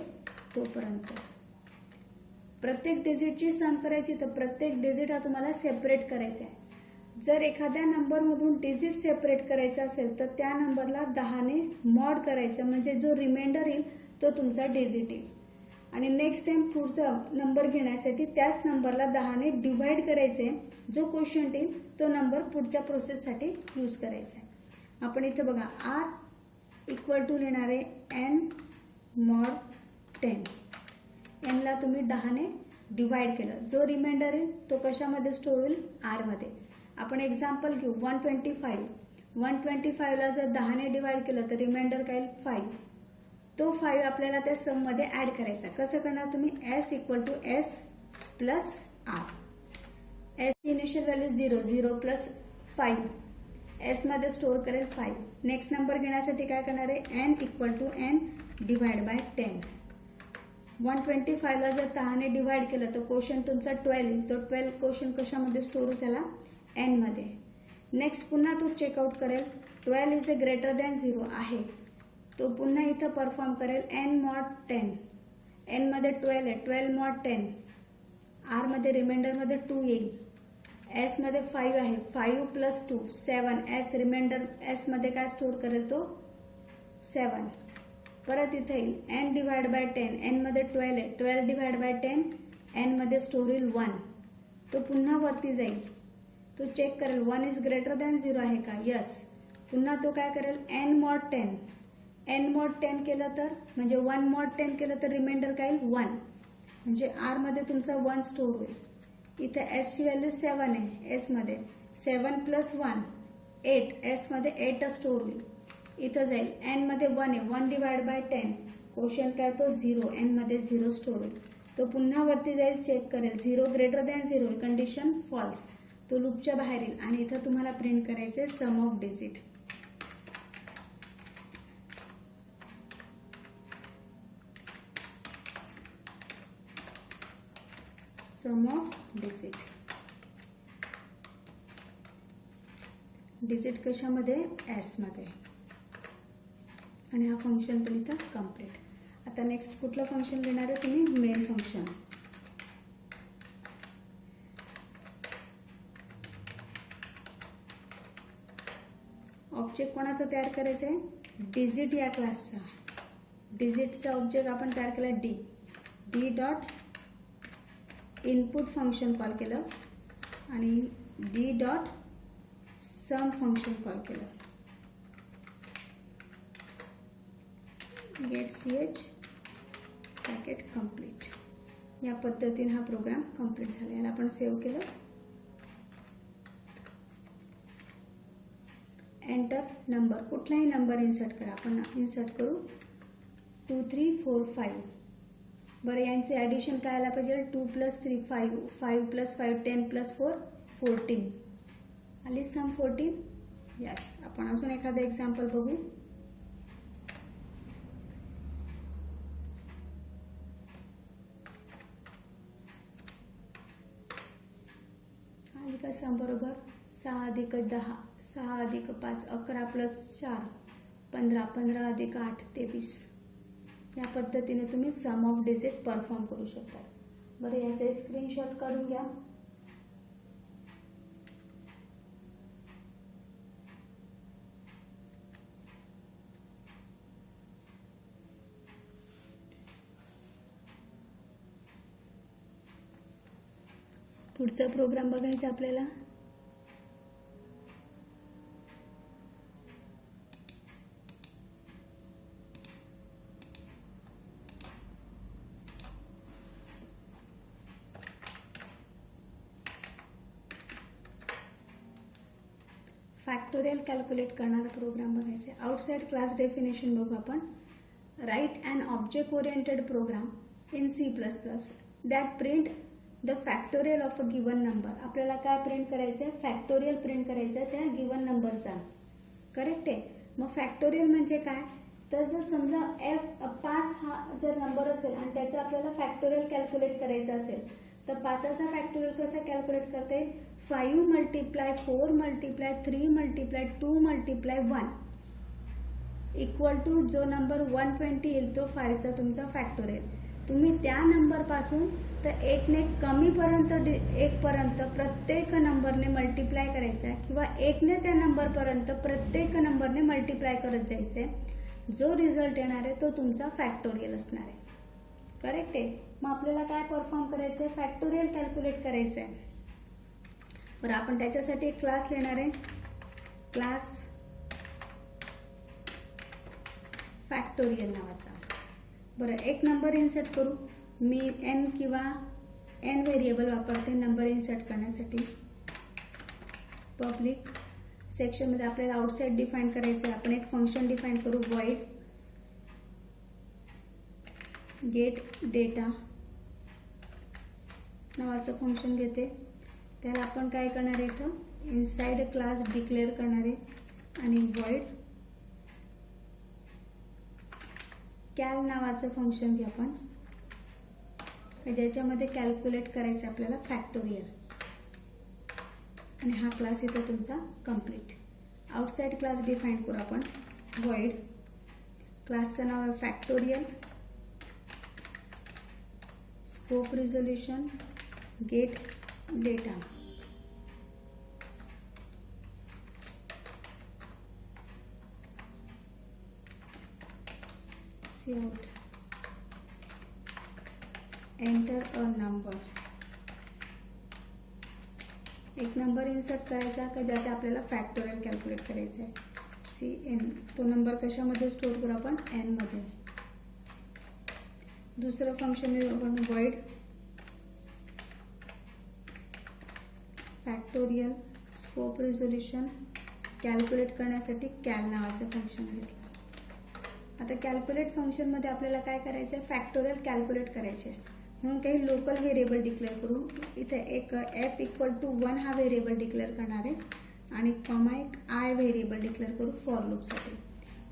तोपर्यंत. प्रत्येक डिजिटची सम करायची तर प्रत्येक डिजिट हा तुम्हाला सेपरेट करायचा आहे. जर एखाद्या नंबरमधून डिजिट सेपरेट करायचा असेल तर त्या नंबरला 10 ने मॉड करायचं, म्हणजे जो रिमाइंडर येईल तो तुमचा डिजिट येईल. आणि नेक्स्ट टाइम पुढचा नंबर घेण्यासाठी त्याच नंबरला 10 ने डिवाइड करायचे. जो क्वोशियंट येईल तो नंबर पुढच्या प्रोसेससाठी यूज करायचा आहे. आपण इथे बघा आर इक्वल टू लिहिणार आहे एन मॉड 10. एनला तुम्ही 10 ने डिवाइड केलं, जो रिमाइंडर येईल तो कशामध्ये स्टोर होईल, आर मध्ये. आपण एक्झाम्पल घेऊ 125. 125ला जर 10 ने डिवाइड केलं तर रिमाइंडर काय येईल 5. तो 5 आपल्याला त्या सम मध्ये ऍड करायचा. कसं करणार तुम्ही, S equal to S plus R. S initial value 0, 0 plus 5 S मध्ये स्टोअर करेल 5. नेक्स्ट नंबर घेण्यासाठी काय करणार आहे, N equal to N divide by 10. 125ला जर 10 ने डिवाइड केलं तर क्वोशियंट तुमचा 12 येईल. तो 12 क्वोशियंट कशामध्ये स्टोअर होईल, त्याला एन मध्ये. नेक्स्ट पुन्हा तो चेकआउट करेल 12 इज अ ग्रेटर दॅन 0 आहे, तो पुन्हा इथं परफॉर्म करेल एन मॉड 10. एन मध्ये 12 आहे, 12 मॉड 10. आर मध्ये रिमाइंडर मध्ये 2 येईल. एस मध्ये 5 आहे, 5 प्लस 2 7. एस रिमाइंडर एस मध्ये काय स्टोअर करेल तो 7. परत इथे येईल n डिवाइड बाय 10, n मध्ये 12 आहे, 12 डिवाइड बाय 10, n मध्ये स्टोर होईल 1. तो पुन्हा वरती जाईल, तो चेक करेल 1 इज ग्रेटर दॅन 0 आहे का, यस. पुन्हा तो काय करेल n mod 10, n mod 10 केलं तर म्हणजे 1 mod 10 केलं तर रिमाइंडर काय येईल 1, म्हणजे r मध्ये तुमचा 1 स्टोर होईल. इथे s ची व्हॅल्यू 7 आहे, s मध्ये 7 प्लस 1 8, s मध्ये 8 स्टोर होईल. इथं जाईल n मध्ये 1 आहे, 1 डिवाइड बाय 10, क्वेश्चन काय तो 0, n मध्ये 0 स्टोर होईल. तो पुन्हा वरती जाईल, चेक करेल 0 ग्रेटर दॅन 0, कंडिशन फॉल्स, तो लूपच्या बाहेर येईल. आणि इथं तुम्हाला प्रिंट करायचे sum of digit. Sum of digit. Digit कशामध्ये, एस मध्ये. आणि हा फंक्शन पण इथं कम्प्लीट. आता नेक्स्ट कुठलं फंक्शन लिहिणार आहे तुम्ही, मेन फंक्शन. ऑब्जेक्ट कोणाचं तयार करायचं आहे, डिजिट या क्लासचा. डिजिटचा ऑब्जेक्ट आपण तयार केला D dot input function call केलं आणि D dot sum function call केलं. Get ch packet complete. या पद्धतीने हा प्रोग्राम कंप्लीट झाला. याला आपण सेव्ह केलं. एंटर नंबर, कुठलाही नंबर इन्सर्ट करा. आपण इन्सर्ट करू 2 3 4 5. बरं, यांचे ॲडिशन काय आला पाहिजे, 2 + 3 5, 5 + 5 10 + 4 14. आली सम 14. यस. आपण अजून एखादं एक्झाम्पल बघू. आली का सम बरोबर, 6 + 10, 6 + 5 11 + 4 15, 15 + 8 23. या पद्धतीने तुम्ही सम ऑफ डिजिट परफॉर्म करू शकता. बरं, याचे स्क्रीनशॉट काढून घ्या. पुढचा प्रोग्राम बघायचा आपल्याला. फॅक्टोरियल कॅल्क्युलेट करणारा प्रोग्राम बघायचा. आउटसाइड क्लास डेफिनेशन बघू आपण. Write an object oriented program in C++ that print the factorial of a given number. आपल्याला काय प्रिंट करायचं आहे, फॅक्टोरियल प्रिंट करायचं आहे त्या गिवन नंबरचा. करेक्ट आहे. मग फॅक्टोरियल म्हणजे काय, तर जर समजा F5 हा जर नंबर असेल आणि त्याचं आपल्याला फॅक्टोरियल कॅल्क्युलेट करायचं असेल तर 5चा फॅक्टोरियल कसा कॅल्क्युलेट करता येईल, 5 × 4 × 3 × 2 × 1 इक्वल टू जो नंबर 120 येईल तो 5चा तुमचा फॅक्टोरियल. तुम्ही त्या नंबरपासून तर 1 ने कमीपर्यंत 1 पर्यंत प्रत्येक नंबरने मल्टिप्लाय करायचं आहे किंवा 1 ने त्या नंबरपर्यंत प्रत्येक नंबरने मल्टिप्लाय करत जायचं आहे. जो रिझल्ट येणार आहे तो तुमचा फॅक्टोरियल असणार आहे. करेक्ट आहे. मग आपल्याला काय परफॉर्म करायचं आहे, फॅक्टोरियल कॅल्क्युलेट करायचं आहे. बरं, आपण त्याच्यासाठी एक क्लास लिहिणार आहे, क्लास फॅक्टोरियल नावाचा. बरं, एक नंबर इन्सर्ट करू. मी n किंवा n व्हेरिएबल वापरते नंबर इन्सर्ट करण्यासाठी. पब्लिक सेक्शनमध्ये आपल्याला आउटसाइड डिफाईन करायचं आहे. आपण एक फंक्शन डिफाईन करू, void गेट डेटा नावाचं फंक्शन घेते. त्याला आपण काय करणार आहे, इथं इनसाइड क्लास डिक्लेअर करणार आहे आणि void कॅल नावाचं फंक्शन घ्या आपण, ज्याच्यामध्ये कॅल्क्युलेट करायचं आपल्याला फॅक्टोरियल. आणि हा क्लास इथं तुमचा कंप्लीट. आउटसाइड क्लास डिफाईन करू आपण, void क्लासचं नाव आहे factorial, scope resolution gate data. Cout enter a number, एक नंबर इन्सर्ट करायचा का ज्याचा आपल्याला फॅक्टोरियल कॅल्क्युलेट करायचं आहे. CN तो नंबर कशामध्ये स्टोअर करू आपण n मध्ये. दुसरं फंक्शन आपण void factorial scope resolution calculate करण्यासाठी कॅल नावाचं फंक्शन घेतलं. आता कॅल्क्युलेट फंक्शनमध्ये आपल्याला काय करायचं आहे, फॅक्टोरियल कॅल्क्युलेट करायचे आहे. म्हणून काही लोकल व्हेरिएबल डिक्लेअर करू. इथे एक f = 1 हा व्हेरिएबल डिक्लेअर करणार आहे आणि कॉमा एक I व्हेरिएबल डिक्लेअर करू फॉर लूपसाठी.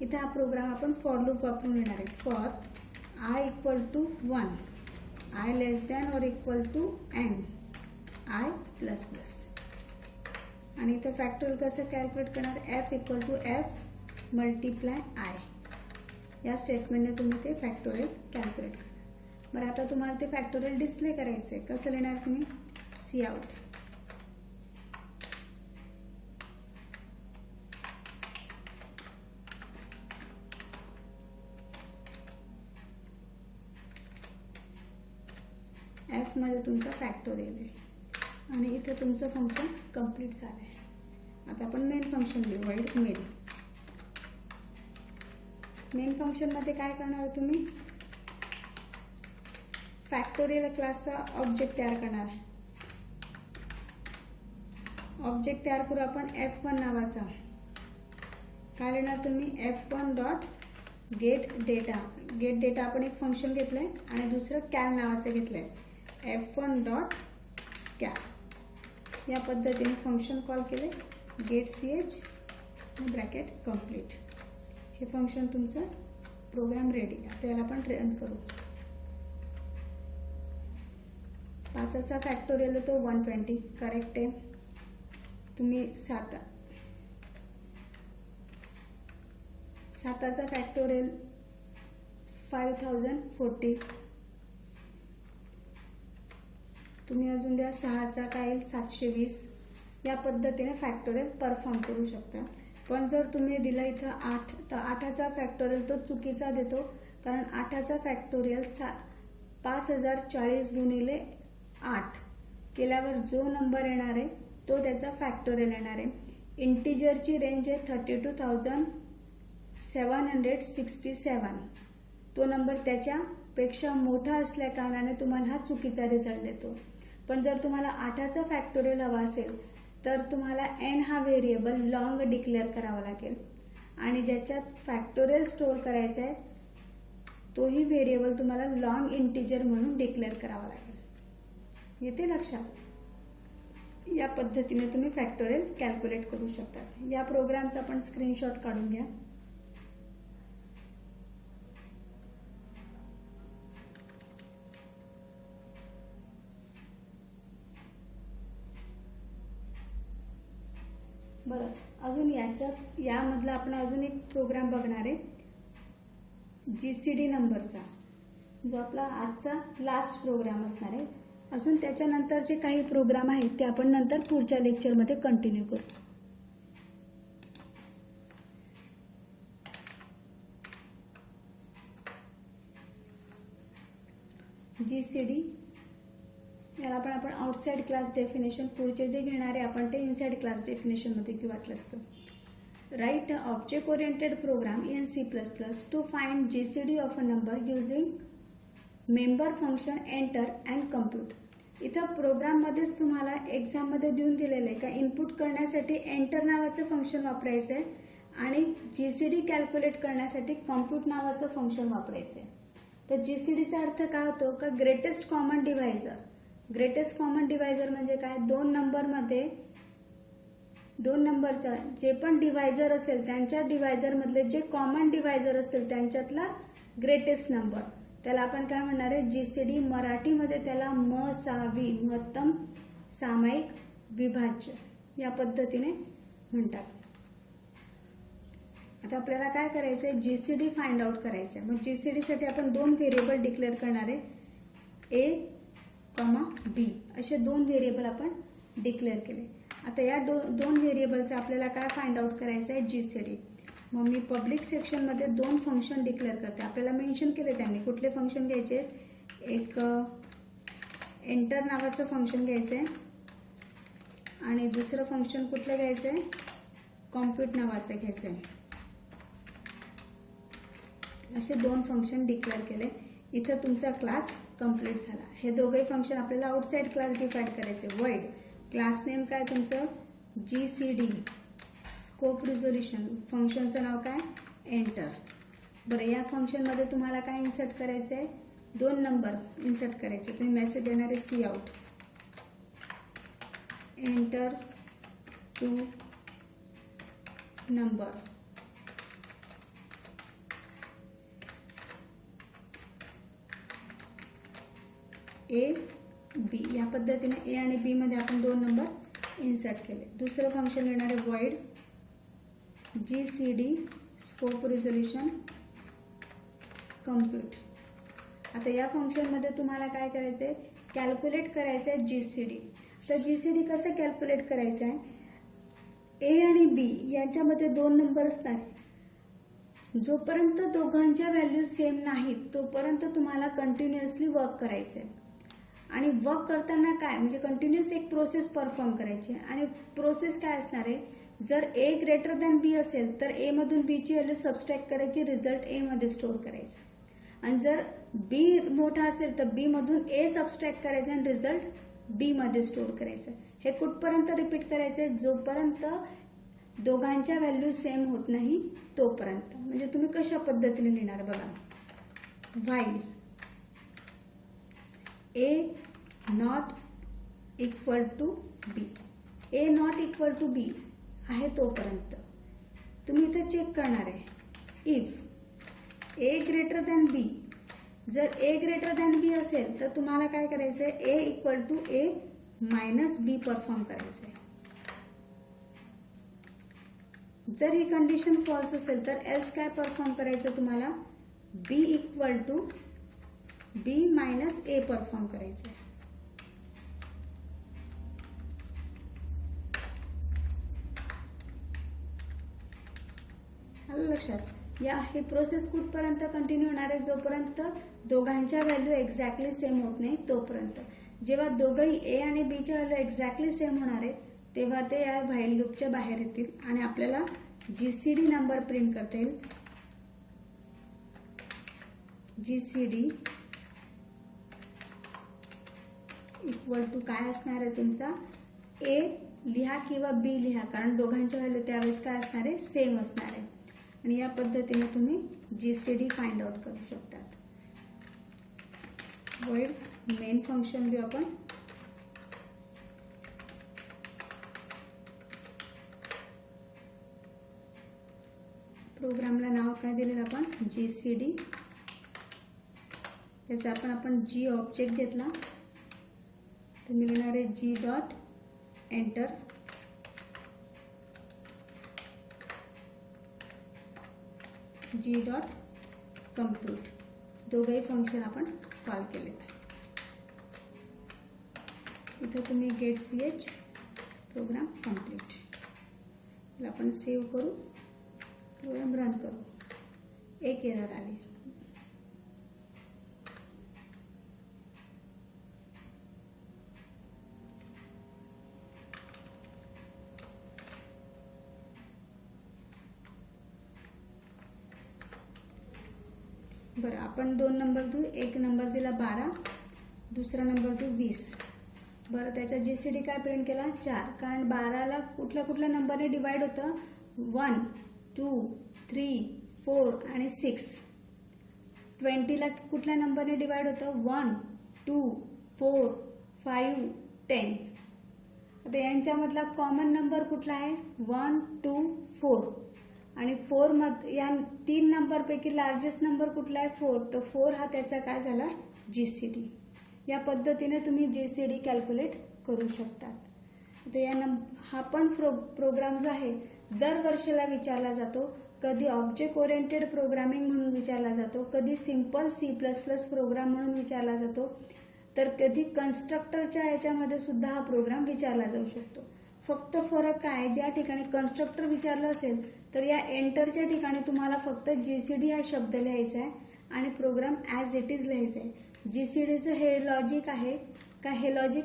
इथे हा प्रोग्राम आपण फॉर लूप वापरून लिहिणार आहे. For I = 1, I <= n, I++. आणि इथे फॅक्टोरियल कसं कॅल्क्युलेट करणार, f = f × I. या स्टेटमेंटने तुम्ही ते फॅक्टोरियल कॅल्क्युलेट करा. बरं, आता तुम्हाला ते फॅक्टोरियल डिस्प्ले करायचं आहे. कसं लिहिणार तुम्ही, Cout f मध्ये तुमचं फॅक्टोरियल आहे आणि इथे तुमचं फंक्शन कंप्लीट झालं आहे. आता आपण मेन फंक्शन लिहू, void main. मेन फंक्शनमध्ये काय करणार तुम्ही, फॅक्टोरियल क्लासचा ऑब्जेक्ट तयार करणार आहे. ऑब्जेक्ट तयार करू आपण f1 नावाचा. काय लिहिणार तुम्ही, f1 dot gate data. Gate data आपण एक फंक्शन घेतलंय आणि दुसरं कॅल नावाचं घेतलंय, f1 डॉट कॅल. या पद्धतीने फंक्शन कॉल केले, गेट ch ब्रॅकेट कंप्लीट. हे फंक्शन तुमचं प्रोग्राम रेडी. आता याला आपण रन करू. 5चा फॅक्टोरियल येतो 120, करेक्ट आहे. तुम्ही 7चा फॅक्टोरियल 5040. तुम्ही अजून द्या 6चा काय येईल 720. या पद्धतीने फॅक्टोरियल परफॉर्म करू शकता. पण जर तुम्ही दिला इथं 8 तर 8चा फॅक्टोरियल तो चुकीचा देतो, कारण 8चा फॅक्टोरियल 5040 × 8 केल्यावर जो नंबर येणार आहे तो त्याचा फॅक्टोरियल येणार आहे. इंटिजरची रेंज आहे 32,767. तो नंबर त्याच्यापेक्षा मोठा असल्या कारणाने तुम्हाला हा चुकीचा रिझल्ट देतो. पण जर तुम्हाला 8चा फॅक्टोरियल हवा असेल तर तुम्हाला n हा व्हेरिएबल लॉंग डिक्लेअर करावा लागेल आणि ज्याच्यात फॅक्टोरियल स्टोअर करायचा आहे तोही व्हेरिएबल तुम्हाला लॉंग इंटिजर म्हणून डिक्लेअर करावा लागेल. येते लक्षात. या पद्धतीने तुम्ही फॅक्टोरियल कॅल्क्युलेट करू शकता. या प्रोग्रामचा आपण स्क्रीनशॉट काढून घ्या. बरं, अजून यामधला आपण अजून एक प्रोग्राम बघणार आहे GCD नंबरचा, जो आपला आजचा लास्ट प्रोग्राम असणार आहे. अजून त्याच्यानंतर जे काही प्रोग्राम आहेत ते आपण नंतर पुढच्या लेक्चरमध्ये कंटिन्यू करू. GCD याला पण आपण आउटसाइड क्लास डेफिनेशन, पुढचे जे घेणारे आपण ते इनसाइड क्लास डेफिनेशन मध्ये घेऊ वाटलं असतं. Write object oriented program in C++ to find GCD of a number using member function enter and compute. इथं प्रोग्राममध्येच तुम्हाला एक्झाममध्ये देऊन दिलेलं आहे का इनपुट करण्यासाठी एंटर नावाचं फंक्शन वापरायचं आहे आणि GCD कॅल्क्युलेट करण्यासाठी कॉम्प्यूट नावाचं फंक्शन वापरायचं आहे. तर GCDचा अर्थ काय होतो का greatest common divisor. Greatest common divisor म्हणजे काय, दोन नंबरचा जे पण डिव्हायझर असेल त्यांच्या डिव्हायझरमधले जे कॉमन डिव्हायझर असतील त्यांच्यातला ग्रेटेस्ट नंबर, त्याला आपण काय म्हणणार आहे GCD. मराठीमध्ये त्याला मसावी, महत्तम सामायिक विभाज्य या पद्धतीने म्हणतात. आता आपल्याला काय करायचंय, GCD फाइंड आउट करायचंय. मग GCD साठी आपण दोन व्हेरिएबल डिक्लेअर करणार आहे, A, B असे दोन व्हेरिएबल आपण डिक्लेअर केले. आता या दोन व्हेरिएबलचं आपल्याला काय फाइंड आउट करायचं आहे GCD. मग मी पब्लिक सेक्शनमध्ये 2 फंक्शन डिक्लेअर करते. आपल्याला मेन्शन केले त्यांनी कुठले फंक्शन घ्यायचे. एक एंटर नावाचं फंक्शन घ्यायचं आहे आणि दुसरं फंक्शन कुठलं घ्यायचं आहे, कॉम्प्यूट नावाचं घ्यायचं आहे. असे 2 फंक्शन डिक्लेअर केले. इथं तुमचा क्लास कंप्लीट झाला. हे दोघे फंक्शन आपल्याला आउटसाइड क्लास डिफाईन करायचे. वॉइड क्लास नेम काय तुमचं GCD, स्कोप रिझोल्युशन, फंक्शनचं नाव काय एंटर. बरं, या फंक्शनमध्ये तुम्हाला काय इन्सर्ट करायचं आहे, 2 नंबर इन्सर्ट करायचे. तुम्ही मेसेज देणार आहे C out enter 2 number. A B या पद्धतीने A आणि B मध्ये आपण 2 नंबर इन्सर्ट केले. दुसरं फंक्शन येणार आहे void GCD, scope resolution, compute. आता या फंक्शनमध्ये तुम्हाला काय करायचं आहे, कॅल्क्युलेट करायचं आहे GCD. तर GCD कसं कॅल्क्युलेट करायचं आहे, A आणि B यांच्यामध्ये 2 नंबर असतात. जोपर्यंत दोघांच्या व्हॅल्यू सेम नाहीत तोपर्यंत तुम्हाला कंटिन्युअसली वर्क करायचं आहे. आणि वर्क करताना काय म्हणजे कंटिन्युअस एक प्रोसेस परफॉर्म करायची. आणि प्रोसेस काय असणार आहे, जर A ग्रेटर दॅन B असेल तर A मधून B ची व्हॅल्यू सबस्ट्रॅक्ट करायची, रिझल्ट A मध्ये स्टोअर करायचा. आणि जर B मोठा असेल तर B मधून A सबस्ट्रॅक्ट करायचा आणि रिझल्ट B मध्ये स्टोअर करायचं. हे कुठपर्यंत रिपीट करायचं, जोपर्यंत दोघांच्या व्हॅल्यू सेम होत नाही तोपर्यंत. म्हणजे तुम्ही कशा पद्धतीने लिहिणार बघा. While A not equal to B, A not equal to B आहे तोपर्यंत तुम्ही इथे चेक करणार आहे. If A greater than B, जर A ग्रेटर दॅन B असेल तर तुम्हाला काय करायचं आहे, A equal to A minus B perform करायचं आहे. जर ही कंडिशन फॉल्स असेल तर एल्स काय परफॉर्म करायचं तुम्हाला, B equal to B minus A perform करायचं आहे. आलं लक्षात. या हे प्रोसेस कुठपर्यंत कंटिन्यू होणार आहे, जोपर्यंत दोघांच्या व्हॅल्यू एक्झॅक्टली सेम होत नाही तोपर्यंत. जेव्हा दोघंही A आणि B च्या व्हॅल्यू एक्झॅक्टली सेम होणार आहे तेव्हा ते या व्हाईल लूपच्या बाहेर येतील आणि आपल्याला GCD नंबर प्रिंट करता येईल. GCD इक्वल टू काय असणार आहे तुमचा, A लिहा किंवा B लिहा, कारण दोघांच्या व्हॅल्यू त्यावेळेस काय असणार आहे, सेम असणार आहे. आणि या पद्धतीने तुम्ही GCD फाइंड आउट करू शकतात. वॉइड मेन फंक्शन देऊ आपण. प्रोग्रामला नाव काय दिलेलं आपण, GCD. त्याचा आपण G ऑब्जेक्ट घेतला तर मिळणार आहे G dot enter G dot compute. दोघंही फंक्शन आपण कॉल केलेत. इथं तुम्ही गेट CH प्रोग्राम कंप्लीट. आपण सेव्ह करू, प्रोग्राम रन करू. एक एरर आली. बरं, आपण 2 नंबर देऊ. एक नंबर दिला 12, दुसरा नंबर देऊ 20. बरं, त्याचा GCD काय प्रिंट केला 4, कारण 12ला कुठल्या नंबरने डिवाइड होतं, 1 2 3 4 आणि 6. 20ला कुठल्या नंबरने डिवाइड होतं, 1 2 4 5 10. आता यांच्यामधला कॉमन नंबर कुठला आहे, 1 2 4. आणि 4 मध्ये या 3 नंबरपैकी लार्जेस्ट नंबर कुठला आहे, 4. तर 4 हा त्याचा काय झाला GCD. या पद्धतीने तुम्ही GCD कॅल्क्युलेट करू शकतात. आता हा पण प्रोग्राम जो आहे दरवर्षीला विचारला जातो. कधी ऑब्जेक्ट ओरिएंटेड प्रोग्रामिंग म्हणून विचारला जातो, कधी सिंपल C++ प्रोग्राम म्हणून विचारला जातो, तर कधी कन्स्ट्रक्टरच्या याच्यामध्ये सुद्धा हा प्रोग्राम विचारला जाऊ शकतो. फक्त फरक काय आहे, ज्या ठिकाणी कन्स्ट्रक्टर विचारलं असेल तर या एंटरच्या ठिकाणी तुम्हाला फक्त जीसीडी हा शब्द लिहायचा आहे आणि प्रोग्राम ॲज इट इज लिहायचा आहे. जीसीडीचं हे लॉजिक आहे का, हे लॉजिक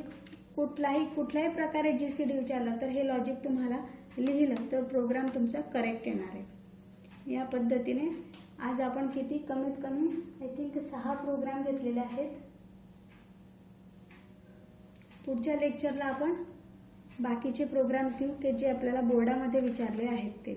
कुठल्याही प्रकारे जीसीडी विचारलं तर हे लॉजिक तुम्हाला लिहिलं तर प्रोग्राम तुमचा करेक्ट येणार आहे. या पद्धतीने आज आपण कमीत कमी आय थिंक 6 प्रोग्राम घेतलेले आहेत. पुढच्या लेक्चरला आपण बाकीचे प्रोग्राम्स घेऊ की जे आपल्याला बोर्डामध्ये विचारले आहेत ते.